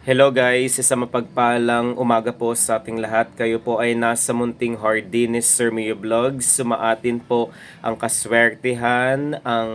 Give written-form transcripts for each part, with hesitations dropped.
Hello guys, isang mapagpalang umaga po sa ating lahat. Kayo po ay nasa munting Hardines Sir Mio Vlogs. Sumaatin po ang kaswertihan, ang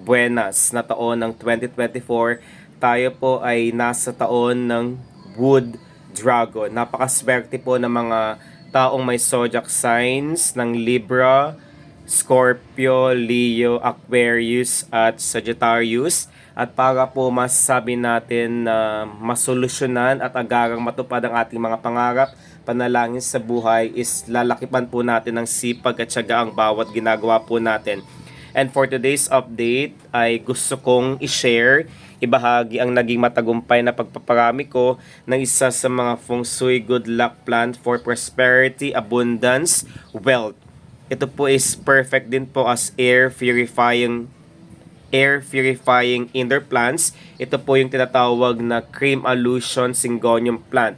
buenas na taon ng 2024. Tayo po ay nasa taon ng Wood Dragon. Napakaswerte po ng mga taong may zodiac signs ng Libra, Scorpio, Leo, Aquarius at Sagittarius. At para po masasabi natin na masolusyonan at agarang matupad ang ating mga pangarap, panalangin sa buhay is lalakipan po natin ng sipag at syaga ang bawat ginagawa po natin. And for today's update ay gusto kong i-share, ibahagi ang naging matagumpay na pagpaparami ko ng isa sa mga feng shui good luck plant for prosperity, abundance, wealth. Ito po is perfect din po as air purifying indoor plants. Ito po yung tinatawag na cream allusion syngonium plant.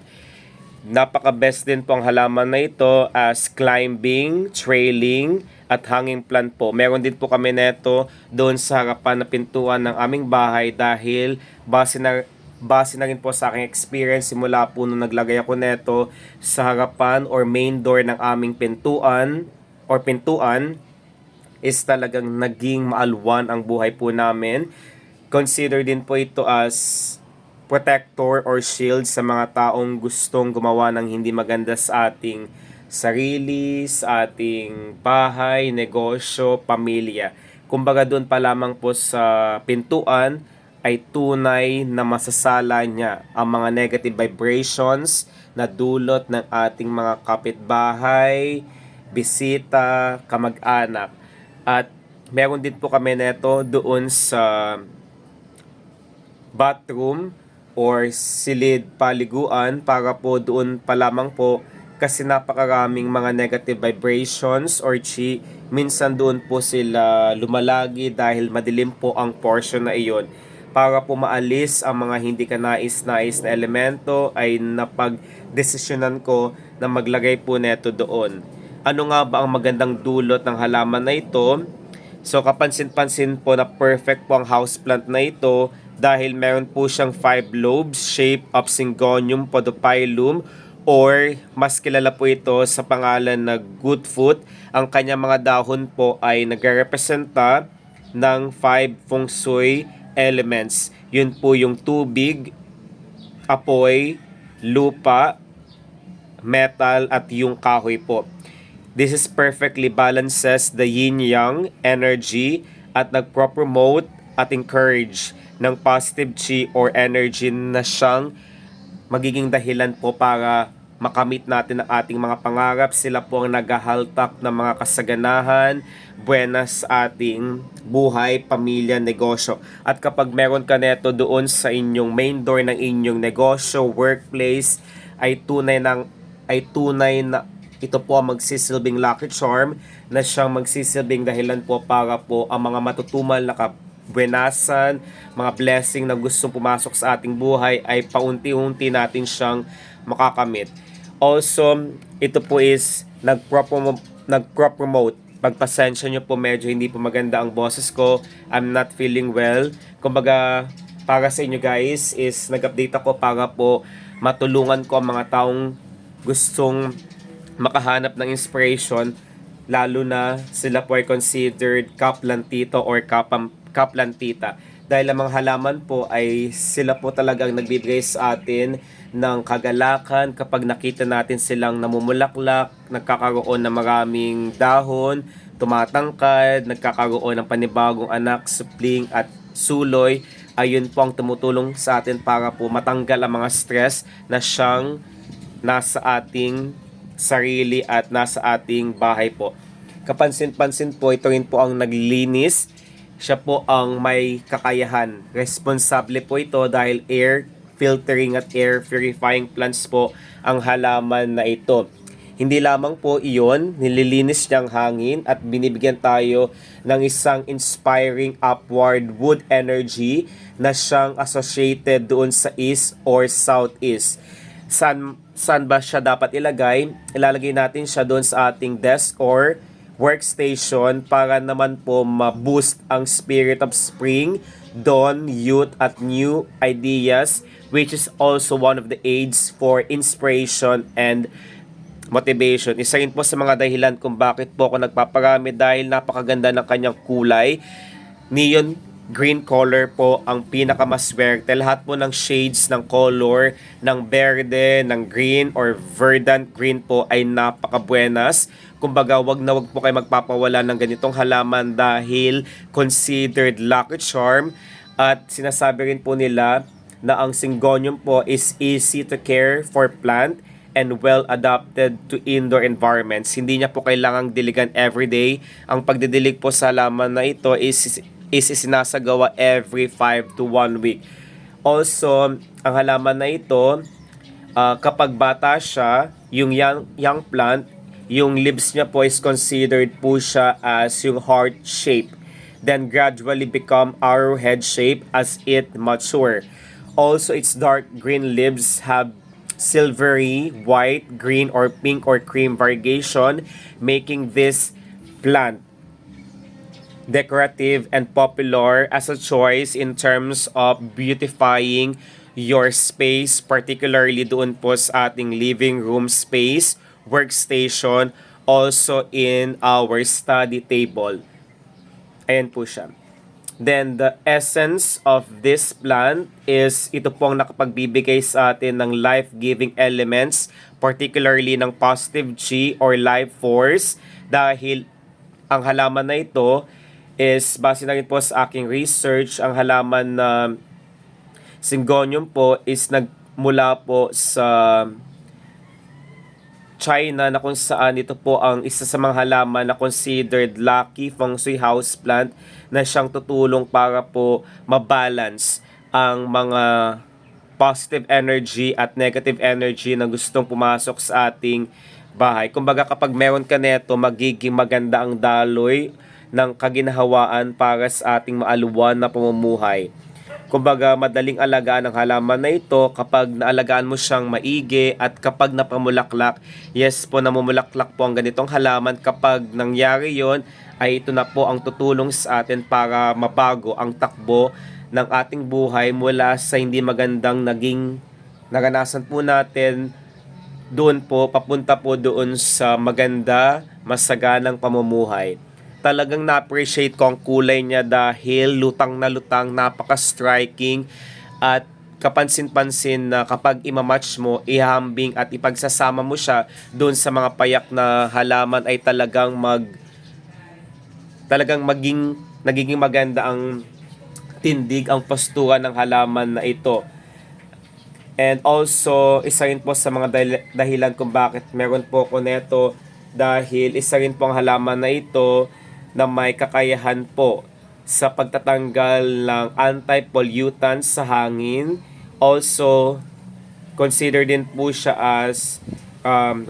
Napaka-best din po ang halaman na ito as climbing, trailing, at hanging plant po. Meron din po kami neto doon sa harapan na pintuan ng aming bahay dahil base na rin po sa aking experience simula po nung naglagay ako neto sa harapan or main door ng aming pintuan is talagang naging maalwan ang buhay po namin. Consider din po ito as protector or shield sa mga taong gustong gumawa ng hindi maganda sa ating sarili, sa ating bahay, negosyo, pamilya. Kumbaga doon pa lamang po sa pintuan ay tunay na masasala niya ang mga negative vibrations na dulot ng ating mga kapitbahay, bisita, kamag-anak. At meron din po kami neto doon sa bathroom or silid paliguan para po doon pa lamang po kasi napakaraming mga negative vibrations or chi. Minsan doon po sila lumalagi dahil madilim po ang portion na iyon. Para po maalis ang mga hindi ka nais-nais na elemento ay napag-desisyonan ko na maglagay po neto doon. Ano nga ba ang magandang dulot ng halaman na ito? So kapansin-pansin po na perfect po ang houseplant na ito dahil meron po siyang 5 lobes shape of Syngonium podophyllum or mas kilala po ito sa pangalan na good foot. Ang kanyang mga dahon po ay nagrepresenta ng 5 feng shui elements. Yun po yung tubig, apoy, lupa, metal at yung kahoy po. This is perfectly balances the yin-yang energy at nagpro-promote at encourage ng positive chi or energy na siyang magiging dahilan po para makamit natin ang ating mga pangarap. Sila po ang naghahaltak ng mga kasaganahan, buenas sa ating buhay, pamilya, negosyo. At kapag meron ka neto doon sa inyong main door ng inyong negosyo, workplace, ay tunay na ito po ang magsisilbing lucky charm na siyang magsisilbing dahilan po para po ang mga matutumal na kabuenasan, mga blessing na gustong pumasok sa ating buhay ay paunti-unti natin siyang makakamit. Also, ito po is nagpro-promote. Pagpasensya nyo po, medyo hindi po maganda ang boses ko. I'm not feeling well. Kumbaga, para sa inyo guys is nag-update ako para po matulungan ko ang mga taong gustong makahanap ng inspiration, lalo na sila po ay considered kaplantito or kaplantita. Dahil ang mga halaman po ay sila po talagang nagbibigay sa atin ng kagalakan kapag nakita natin silang namumulaklak, nagkakaroon ng maraming dahon, tumatangkad, nagkakaroon ng panibagong anak, supling at suloy. Ayun po ang tumutulong sa atin para po matanggal ang mga stress na siyang nasa ating sarili at nasa ating bahay po. Kapansin-pansin po, ito rin po ang naglilinis. Siya po ang may kakayahan. Responsable po ito dahil air filtering at air purifying plants po ang halaman na ito. Hindi lamang po iyon, nililinis niyang hangin at binibigyan tayo ng isang inspiring upward wood energy na siyang associated doon sa east or southeast. Saan ba siya dapat ilagay? Ilalagay natin siya doon sa ating desk or workstation para naman po ma-boost ang spirit of spring, dawn, youth, at new ideas, which is also one of the aids for inspiration and motivation. Isa rin po sa mga dahilan kung bakit po ako nagpaparami dahil napakaganda ng kanyang kulay. Neon green color po ang pinakamaswerte. Lahat po ng shades ng color, ng berde, ng green or verdant green po ay napakabuenas. Kumbaga, wag na wag po kayo magpapawala ng ganitong halaman dahil considered lucky charm. At sinasabi rin po nila na ang Syngonium po is easy to care for plant and well adapted to indoor environments. Hindi niya po kailangang diligan everyday. Ang pagdidilig po sa halaman na ito is sinasagawa every 5 to 1 week. Also, ang halaman na ito, kapag bata siya, yung young plant, yung leaves niya po is considered po siya as yung heart shape. Then gradually become arrowhead shape as it mature. Also, its dark green leaves have silvery, white, green, or pink or cream variegation, making this plant decorative and popular as a choice in terms of beautifying your space, particularly doon po sa ating living room space, workstation, also in our study table. Ayan po siya. Then, the essence of this plant is ito pong nakapagbibigay sa atin ng life-giving elements, particularly ng positive chi or life force, dahil ang halaman na ito is, base na rin po sa aking research, ang halaman na Syngonium po is nagmula po sa China, na kung saan ito po ang isa sa mga halaman na considered lucky feng shui house plant na siyang tutulong para po mabalance ang mga positive energy at negative energy na gustong pumasok sa ating bahay. Kumbaga, kapag meron ka neto, magiging maganda ang daloy ng kaginhawaan para sa ating maaluwan na pamumuhay. Kumbaga, madaling alagaan ang halaman na ito kapag naalagaan mo siyang maigi at kapag napamulaklak. Yes po, namumulaklak po ang ganitong halaman. Kapag nangyari yon, ay ito na po ang tutulong sa atin para mabago ang takbo ng ating buhay mula sa hindi magandang naging naranasan po natin doon po, papunta po doon sa maganda, masaganang pamumuhay. Talagang na-appreciate ko ang kulay niya dahil lutang na lutang, napaka-striking at kapansin-pansin na kapag imamatch mo, ihambing at ipagsasama mo siya doon sa mga payak na halaman ay talagang nagiging maganda ang tindig, ang postura ng halaman na ito. And also, isa rin po sa mga dahilan kung bakit meron po ko neto dahil isa rin po ang halaman na ito na may kakayahan po sa pagtatanggal ng anti-pollutants sa hangin. Also, consider din po siya as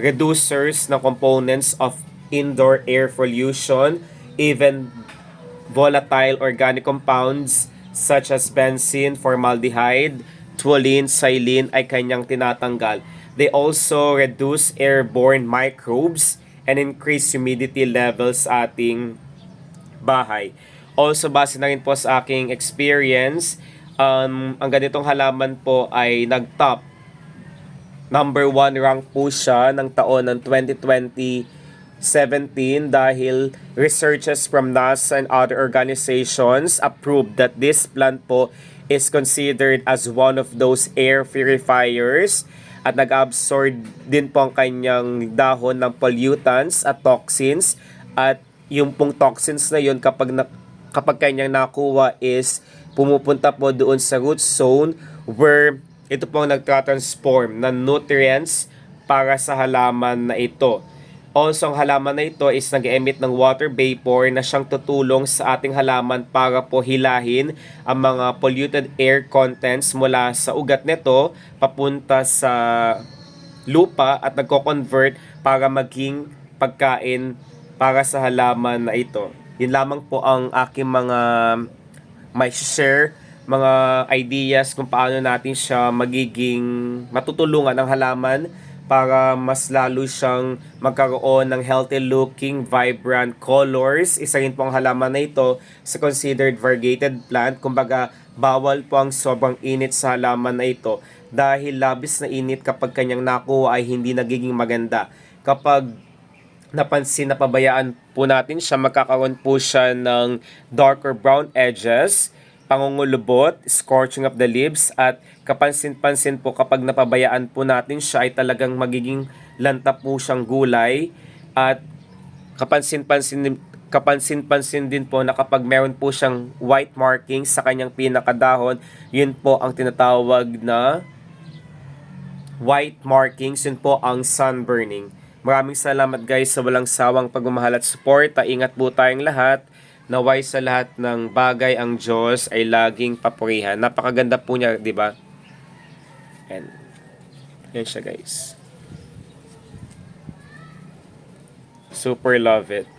reducers ng components of indoor air pollution, even volatile organic compounds such as benzene, formaldehyde, toluene, xylene ay kanyang tinatanggal. They also reduce airborne microbes and increase humidity levels sa ating bahay. Also, base na rin po sa aking experience, ang ganitong halaman po ay nag-top number 1 rank po siya ng taon ng 2017 dahil researchers from NASA and other organizations approved that this plant po is considered as one of those air purifiers at nag-absorb din po ang kanyang dahon ng pollutants at toxins, at yung pong toxins na yun kapag kanyang nakuha is pumupunta po doon sa root zone where ito pong nagtra-transform ng nutrients para sa halaman na ito. Also, ang halaman na ito is nag-emit ng water vapor na siyang tutulong sa ating halaman para po hilahin ang mga polluted air contents mula sa ugat nito papunta sa lupa at nagko-convert para maging pagkain para sa halaman na ito. Yun lamang po ang aking mga may share, mga ideas kung paano natin siya magiging matutulungan ang halaman para mas lalo siyang magkaroon ng healthy looking, vibrant colors. Isa rin po ang halaman na ito sa considered variegated plant. Kumbaga, bawal po ang sobrang init sa halaman na ito dahil labis na init kapag kanyang nakuha ay hindi nagiging maganda. Kapag napansin na pabayaan po natin siya, magkakaroon po siya ng darker brown edges, pangungulubot, scorching of the leaves, at kapansin-pansin po kapag napabayaan po natin siya ay talagang magiging lanta po siyang gulay. At kapansin-pansin din po na kapag meron po siyang white markings sa kanyang pinakadahon, yun po ang tinatawag na white markings, yun po ang sunburning. Maraming salamat guys sa walang sawang pagmamahal at suporta. Ingat po tayong lahat. Naway sa lahat ng bagay ang Diyos ay laging papurihan. Napakaganda po niya, di ba? And yan siya guys. Super love it.